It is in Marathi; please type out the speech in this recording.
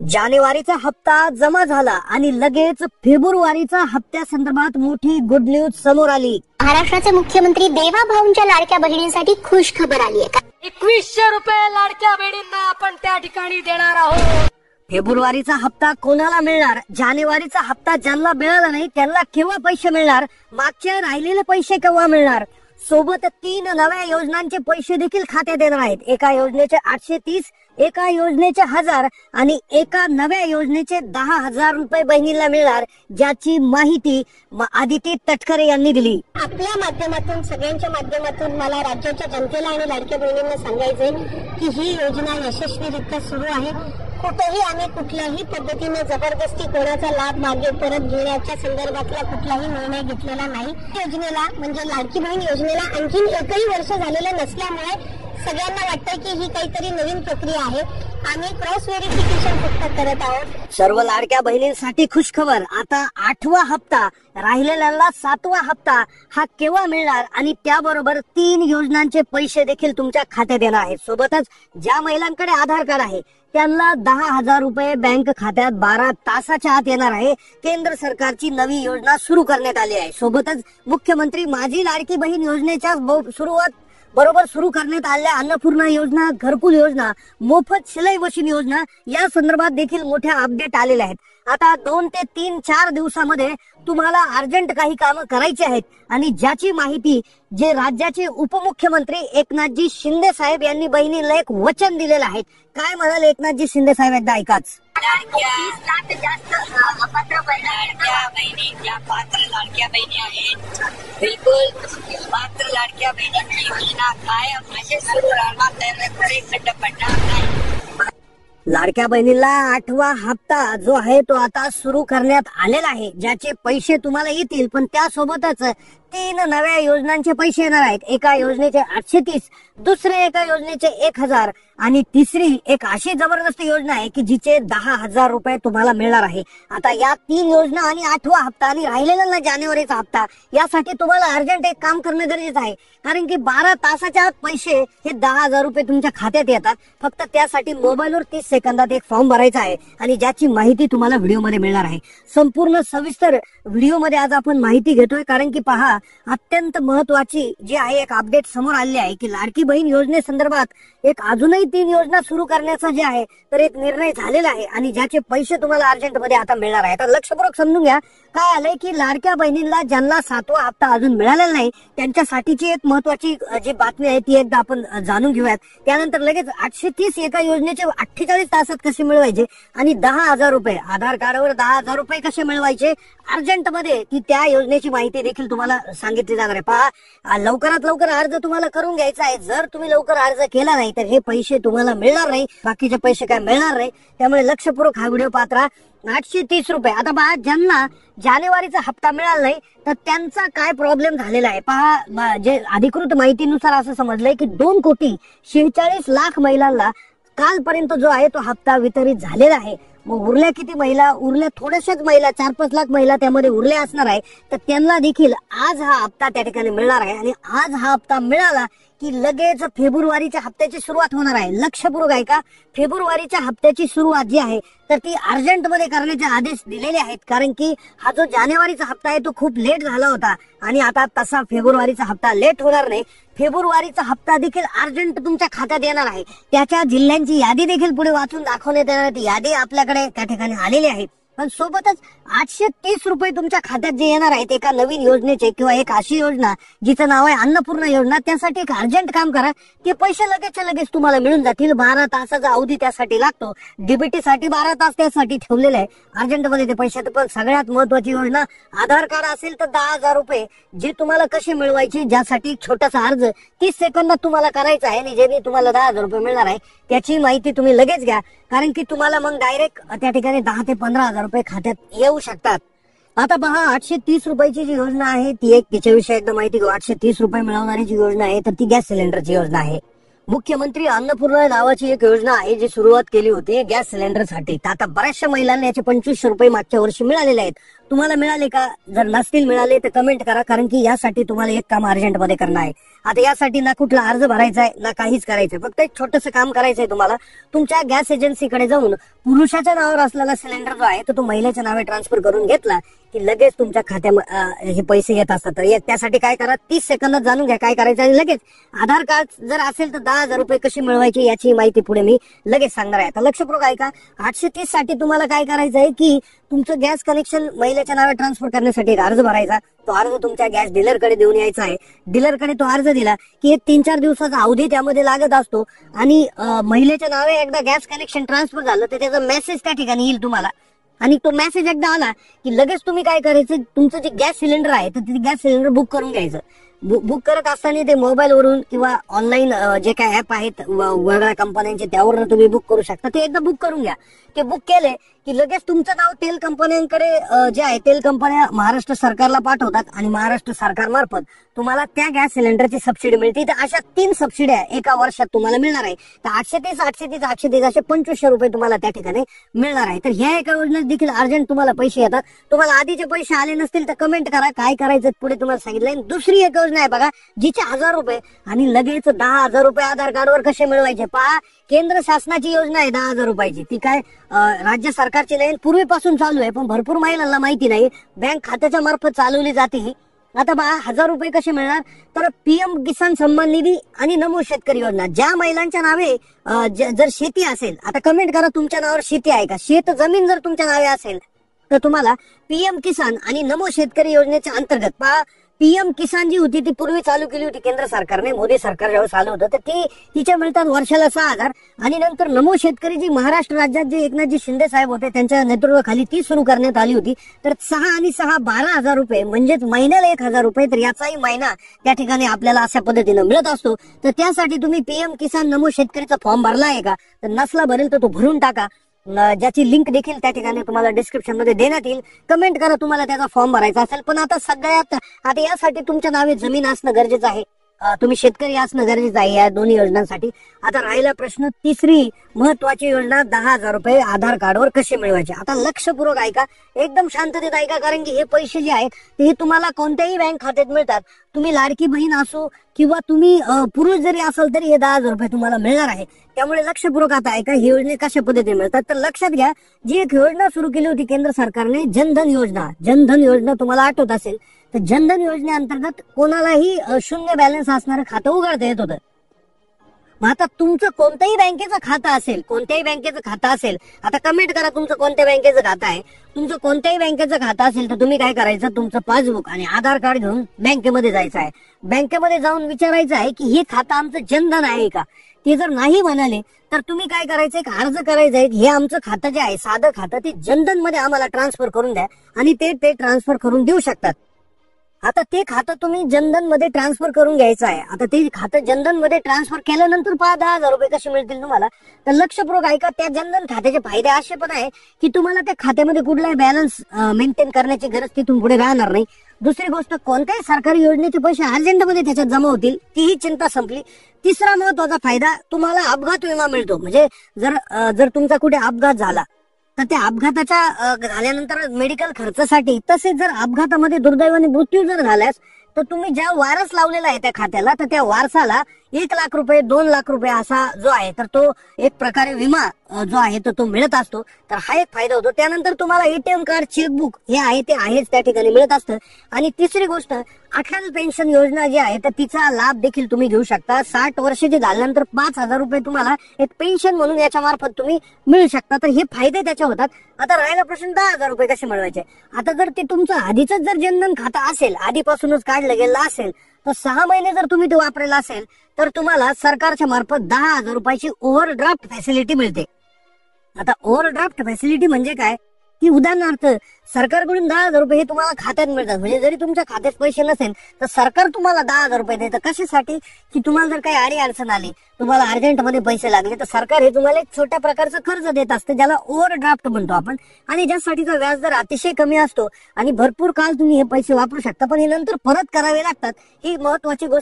जानेवारीचा हप्ता जमा झाला आणि लगेच फेब्रुवारीचा हप्त्या संदर्भात मोठी गुड न्यूज समोर आली। महाराष्ट्राचे मुख्यमंत्री देवाभाऊंच्या लाडक्या बहिणींसाठी खुश खबर आली आहे। 2100 रुपये लाडक्या बहिणींना आपण त्या ठिकाणी देणार आहोत। फेब्रुवारीचा हप्ता कोणाला मिळणार, जानेवारीचा हप्ता ज्यांना मिळाला नाही त्यांना केव्हा पैसे मिळणार, मागचे राहिलेले पैसे केव्हा मिळणार, सोबत 3 नव्या योजनांचे पैसे देखील खात्यात येणार आहेत। एका योजनेचे 830, एका योजनेचे 1000 आणि एका नव्या योजनेचे 10,000 रुपये बहिणीला मिळणार, ज्याची माहिती आदिती तटकरे यांनी दिली। आपल्या माध्यमातून सगळ्यांच्या माध्यमातून मला राज्याच्या जनतेला आणि लाडक्या बहिणींना सांगायचंय की ही योजना यशस्वीरित्या सुरू आहे। कुठेही आणि कुठल्याही पद्धतीने जबरदस्ती कोणाचा लाभ मागे परत घेण्याच्या संदर्भातला कुठलाही निर्णय घेतलेला नाही। योजनेला म्हणजे लाडकी बहीण योजनेला आणखी एकही वर्ष झालेलं नसल्यामुळे सगळ्यांना वाटतंय की ही काहीतरी नवीन प्रक्रिया आहे। आम्ही क्रॉस व्हेरिफिकेशन फक्त करत आहोत। सर्व लाडक्या बहिणींसाठी खुशखबर, आता 8वा हप्ता, राहिलेल्यांना 7वा हप्ता हा केव्हा मिळणार आणि त्याबरोबर 3 योजनांचे पैसे देखील तुमच्या खात्यात येणार आहेत। सोबतच ज्या महिलांकडे आधार कार्ड आहे त्यांना 10,000 रुपये बँक खात्यात 12 तासाच्या आत येणार आहे। केंद्र सरकारची नवी योजना सुरू करण्यात आली आहे। सोबतच मुख्यमंत्री माझी लाडकी बहीण योजनेच्या बरोबर सुरू करण्यात आलेल्या अन्नपूर्णा योजना, घरकुल योजना, मोफत शिलाई मशीन योजना या संदर्भात देखील मोठ्या अपडेट आलेल्या आहेत। आता 2 ते 3-4 दिवसामध्ये तुम्हाला अर्जंट काही कामं करायची आहेत आणि ज्याची माहिती जे राज्याचे उपमुख्यमंत्री एकनाथजी शिंदे साहेब यांनी बहिणीला एक वचन दिलेलं आहे। काय म्हणाले एकनाथजी शिंदे साहेब, एकदा ऐकाच। पात्र लाडक्या बहिणी आहेत, बिलकुल पात्र लाडक्या बहिणींची योजना कायम असे सुरू राहणार, त्यामुळे कुठे खड्डा पडणार नाही। लाडक्या बहिणीला 8वा हप्ता जो आहे तो आता सुरू करण्यात आलेला आहे, ज्याचे पैसे तुम्हाला येतील, पण त्यासोबतच 3 नव्या योजनांचे पैसे येणार आहेत। एका योजनेचे 830, दुसरे एका योजनेचे 1000 आणि तिसरी एक अशी जबरदस्त योजना आहे की जिचे 10,000 रुपये तुम्हाला मिळणार आहे। आता या 3 योजना आणि 8वा हप्ता आणि राहिलेला जानेवारीचा हप्ता यासाठी तुम्हाला अर्जंट एक काम करणं गरजेचं आहे, कारण की 12 तासाच्या आत पैसे हे 10,000 रुपये तुमच्या खात्यात येतात। फक्त त्यासाठी मोबाईलवर 30 सेकंदात एक फॉर्म भरायचा आहे आणि ज्याची माहिती तुम्हाला व्हिडिओमध्ये मिळणार आहे। संपूर्ण सविस्तर व्हिडिओमध्ये आज आपण माहिती घेतोय, कारण की पहा अत्यंत महत्वाची जी आहे एक अपडेट समोर आलेली आहे की लाडकी बहीण योजनेसंदर्भात एक अजूनही 3 योजना सुरू करण्याचा जे आहे तर एक निर्णय झालेला आहे आणि ज्याचे पैसे तुम्हाला अर्जंट मध्ये आता मिळणार आहे। आता लक्षपूर्वक समजून घ्या काय आलंय की लाडक्या बहिणींना ज्यांना 7वा हप्ता अजून मिळालेला नाही त्यांच्यासाठीची एक महत्वाची जी बातमी आहे ती एकदा आपण जाणून घेऊयात। त्यानंतर लगेच 830 एका योजनेचे 48 तासात कसे मिळवायचे आणि 10,000 रुपये आधार कार्डवर 10,000 रुपये कसे मिळवायचे अर्जंट मध्ये, ती त्या योजनेची माहिती देखील तुम्हाला सांगितली जाणार आहे। पहा लवकरात लवकर अर्ज तुम्हाला करून घ्यायचा आहे। जर तुम्ही लवकर अर्ज केला नाही तर हे पैसे तुम्हाला मिळणार नाही, बाकीचे पैसे काय मिळणार नाही। त्यामुळे लक्षपूर्वक हा व्हिडिओ पाहत राहा। 830 रुपये। आता पहा ज्यांना जानेवारीचा हप्ता मिळाला नाही तर त्यांचा काय प्रॉब्लेम झालेला आहे। पहा जे अधिकृत माहितीनुसार असं समजलंय की 2,46,00,000 महिलांना कालपर्यंत जो आहे तो हप्ता वितरित झालेला आहे। मग उरल्या किती महिला, उरल्या थोड्याशाच महिला, 4-5 लाख महिला त्यामध्ये उरल्या असणार आहे, तर त्यांना देखील आज हा हप्ता त्या ठिकाणी मिळणार आहे आणि आज हा हप्ता मिळाला की लगेच फेब्रुवारीच्या हप्त्याची सुरुवात होणार आहे। लक्षपूर्वक आहे का, फेब्रुवारीच्या हप्त्याची सुरुवात जी आहे तर ती अर्जंट मध्ये करण्याचे आदेश दिलेले आहेत, कारण की हा जो जानेवारीचा हप्ता आहे तो खूप लेट झाला होता आणि आता तसा फेब्रुवारीचा हप्ता लेट होणार नाही। फेब्रुवारीचा हप्ता देखील अर्जंट तुमच्या खात्यात येणार आहे। त्याच्या जिल्ह्यांची यादी देखील पुढे वाचून दाखवण्यात येणार, ती यादी आपल्याकडे त्या ठिकाणी आलेली आहे। पण सोबतच 830 रुपये तुमच्या खात्यात जे येणार आहेत एका नवीन योजनेचे किंवा एक अशी योजना जिचं नाव आहे अन्नपूर्णा योजना, त्यासाठी एक अर्जंट काम करा, ते पैसे लगेचच्या लगेच तुम्हाला मिळून जातील। 12 तासाचा अवधी त्यासाठी लागतो, डीबीटी साठी 12 तास त्यासाठी ठेवलेले आहे, अर्जंट मध्ये ते पैसे। पण सगळ्यात महत्वाची योजना आधार कार्ड असेल तर 10,000 रुपये जे तुम्हाला कसे मिळवायचे, ज्यासाठी छोटासा अर्ज 30 सेकंदात तुम्हाला करायचा आहे आणि ज्यांनी तुम्हाला 10,000 रुपये मिळणार आहे त्याची माहिती तुम्ही लगेच घ्या, कारण की तुम्हाला मग डायरेक्ट त्या ठिकाणी 10 ते 15,000 रुपये खात्यात येऊ शकतात। आता पहा 830 रुपयाची जी योजना आहे ती एक तिच्याविषयी एकदा माहिती घेऊ। 830 रुपये मिळवणारी जी योजना आहे तर ती गॅस सिलेंडरची योजना आहे। मुख्यमंत्री अन्नपूर्णा नावाची एक योजना आहे जी सुरुवात केली होती गॅस सिलेंडरसाठी। आता बऱ्याचशा महिलांना याचे 2500 रुपये मागच्या वर्षी मिळालेले आहेत, तुम्हाला मिळाले का? जर नसतील मिळाले तर कमेंट करा, कारण की यासाठी तुम्हाला एक काम अर्जंटमध्ये करणं आहे. आता यासाठी ना कुठला अर्ज भरायचा आहे ना काहीच करायचंय, फक्त एक छोटंसं काम करायचंय तुम्हाला. तुमच्या गॅस एजन्सीकडे जाऊन पुरुषाच्या नावावर असलेला सिलेंडर जो आहे तो महिलेच्या नावे ट्रान्सफर करून घेतला की लगेच तुमच्या खात्यामध्ये हे पैसे येत असतात. तर त्यासाठी काय करा, 30 सेकंदात जाणून घ्या काय करायचं आणि लगेच आधार कार्ड जर असेल तर 10,000 रुपये कशी मिळवायची याची माहिती पुढे मी लगेच सांगणार आहे. आता लक्षपूर्वक ऐका. 830 साठी तुम्हाला काय करायचं आहे की तुमचं गॅस कनेक्शन महिलेच्या नावे ट्रान्सफर करण्यासाठी एक अर्ज भरायचा. तो अर्ज तुमच्या गॅस डीलरकडे देऊन यायचा आहे. डीलरकडे तो अर्ज दिला की एक 3-4 दिवसाचा अवधी त्यामध्ये लागत असतो आणि महिलेच्या नावे एकदा गॅस कनेक्शन ट्रान्सफर झालं तर त्याचा मेसेज त्या ठिकाणी येईल तुम्हाला. आणि तो मेसेज एकदा आला की लगेच तुम्ही काय करायचं, तुमचं जे गॅस सिलेंडर आहे तर ते गॅस सिलेंडर बुक करून घ्यायचं. बुक करत असताना ते मोबाईलवरून किंवा ऑनलाईन जे काय ऍप आहेत वेगळ्या कंपन्यांचे त्यावरून तुम्ही बुक करू शकता. ते एकदा बुक करून घ्या. ते बुक केले की लगेच तुमचं नाव तेल कंपन्यांकडे जे आहे तेल कंपन्या महाराष्ट्र सरकारला पाठवतात आणि महाराष्ट्र सरकारमार्फत तुम्हाला त्या गॅस सिलेंडरची सबसिडी मिळते. तर अशा 3 सबसिड्या एका वर्षात तुम्हाला मिळणार आहे. तर 830 असे 2500 रुपये तुम्हाला त्या ठिकाणी मिळणार आहे. तर ह्या एका योजनेत देखील अर्जंट तुम्हाला पैसे येतात. तुम्हाला आधीचे पैसे आले नसतील तर कमेंट करा काय करायचं पुढे तुम्हाला सांगितलंय. दुसरी एक योजना आहे बघा, जिचे 1000 रुपये आणि लगेच 10,000 रुपये आधार कार्डवर कसे मिळवायचे पहा. केंद्र शासनाची योजना आहे 10,000 रुपयाची. ती काय राज्य सरकारची लाईन पूर्वीपासून चालू आहे पण भरपूर महिलांना माहिती नाही. बँक खात्याच्या मार्फत चालवली जाते ही. आता बघा 1000 रुपये कसे मिळणार, तर पीएम किसान सन्मान निधी आणि नमो शेतकरी योजना. ज्या महिलांच्या नावे जर शेती असेल, आता कमेंट करा तुमच्या नावावर शेती आहे का, शेत जमीन जर तुमच्या नावे असेल तर तुम्हाला पीएम किसान आणि नमो शेतकरी योजनेच्या अंतर्गत पहा. पीएम किसान जी होती ती पूर्वी चालू केली होती केंद्र सरकारने, मोदी सरकार जेव्हा चालू होतं तर ती तिच्या मिळतात वर्षाला 6,000. आणि नंतर नमो शेतकरी जी महाराष्ट्र राज्यात जे एकनाथजी शिंदे साहेब होते त्यांच्या नेतृत्वाखाली ती सुरू करण्यात आली होती. तर 6 आणि 6 12,000 रुपये म्हणजेच महिन्याला 1,000 रुपये. तर याचाही महिना त्या ठिकाणी आपल्याला अशा पद्धतीनं मिळत असतो. तर त्यासाठी तुम्ही पीएम किसान नमो शेतकरीचा फॉर्म भरला आहे का, तर नसला भरेल तर तो भरून टाका. ज्याची लिंक देखील त्या ठिकाणी तुम्हाला डिस्क्रिप्शन मध्ये देण्यात येईल. कमेंट करा तुम्हाला त्याचा फॉर्म भरायचा असेल. पण आता यासाठी तुमच्या नावे जमीन असणं गरजेचं आहे. तुम्ही शेतकरी असणं गरजेचं आहे या दोन्ही योजनांसाठी. आता राहिला प्रश्न तिसरी महत्वाची योजना, 10,000 रुपये आधार कार्डवर कसे मिळवायचे. आता लक्षपूर्वक ऐका, एकदम शांततेत ऐका, कारण की हे पैसे जे आहेत ते तुम्हाला कोणत्याही बँक खात्यात मिळतात. तुम्ही लाडकी बहीण असो किंवा तुम्ही पुरुष जरी असाल तरी हे 10,000 रुपये तुम्हाला मिळणार आहे. त्यामुळे लक्षपूर्वक आता ऐका ही योजना कशा पद्धतीने मिळतात. तर लक्षात घ्या, जी एक योजना सुरू केली होती केंद्र सरकारने, जनधन योजना तुम्हाला आठवत असेल तर जनधन योजनेअंतर्गत कोणालाही 0 बॅलन्स असणारं खातं उघडता येत होतं. मग आता तुमचं कोणत्याही बँकेचं खातं असेल, आता कमेंट करा तुमचं कोणत्या बँकेचं खातं आहे. तुमचं कोणत्याही बँकेचं खातं असेल तर तुम्ही काय करायचं, तुमचं पासबुक आणि आधार कार्ड घेऊन बँकेमध्ये जायचं आहे. बँकेमध्ये जाऊन विचारायचं आहे की हे खातं आमचं जनधन आहे का. ते जर नाही म्हणाले तर तुम्ही काय करायचं, एक अर्ज करायचा आहे, हे आमचं खातं जे आहे साधं खातं ते जनधन मध्ये आम्हाला ट्रान्सफर करून द्या. आणि ते ट्रान्सफर करून देऊ शकतात. आता ते खातं तुम्ही जनधन मध्ये ट्रान्सफर करून घ्यायचं आहे. आता ते खातं जनधन मध्ये ट्रान्सफर केल्यानंतर 10,000 रुपये कसे मिळतील तुम्हाला. तर लक्षपूर्वक ऐका, त्या जनधन खात्याचे फायदे असे पण आहे की तुम्हाला त्या खात्यामध्ये कुठलाही बॅलन्स मेंटेन करण्याची गरज तिथून पुढे राहणार नाही. दुसरी गोष्ट, कोणत्याही सरकारी योजनेचे पैसे अर्जंटमध्ये त्याच्यात जमा होतील, तीही चिंता संपली. तिसरा महत्वाचा फायदा, तुम्हाला अपघात विमा मिळतो. म्हणजे जर तुमचा कुठे अपघात झाला तर त्या अपघाताच्या झाल्यानंतर मेडिकल खर्चासाठी, तसेच जर अपघातामध्ये दुर्दैवाने मृत्यू जर झाल्यास तर तुम्ही ज्या वारस लावलेला आहे त्या खात्याला, तर त्या वारसाला 1 लाख रुपये 2 लाख रुपये असा जो आहे तर तो एक प्रकारे विमा जो आहे तो मिळत असतो. तर हा एक फायदा होतो. त्यानंतर तुम्हाला एटीएम कार्ड, चेकबुक हे आहे ते आहेच त्या ठिकाणी मिळत असतं. आणि तिसरी गोष्ट, अटल पेन्शन योजना जी आहे तर तिचा लाभ देखील तुम्ही घेऊ शकता. 60 वर्षाचे झाल्यानंतर 5,000 रुपये तुम्हाला एक पेन्शन म्हणून याच्या मार्फत तुम्ही मिळू शकता. तर हे फायदे त्याच्या होतात. आता राहिला प्रश्न 10,000 रुपये कसे मिळवायचे. आता जर ते तुमचं आधीच जर जनधन खातं असेल, आधीपासूनच काढलं गेलं असेल, तर 6 महिने जर तुम्ही ते वापरेलं असेल तर तुम्हाला सरकारच्या मार्फत 10,000 रुपयाची ओव्हरड्राफ्ट फॅसिलिटी मिळते. आता ओव्हरड्राफ्ट फॅसिलिटी म्हणजे काय, की उदाहरणार्थ सरकारकडून 10,000 रुपये हे तुम्हाला खात्यात मिळतात. म्हणजे जरी तुमच्या खात्यात पैसे नसेल तर सरकार तुम्हाला 10,000 रुपये देतं. कशासाठी, की तुम्हाला जर काही आडी अडचण आली, तुम्हाला अर्जंटमध्ये पैसे लागले तर सरकार हे तुम्हाला एक छोट्या प्रकारचं कर्ज देत असतं, ज्याला ओव्हरड्राफ्ट म्हणतो आपण. आणि ज्यासाठीचा व्याजदर अतिशय कमी असतो आणि भरपूर काळ तुम्ही हे पैसे वापरू शकता, पण हे नंतर परत करावे लागतात. ही महत्वाची गोष्ट.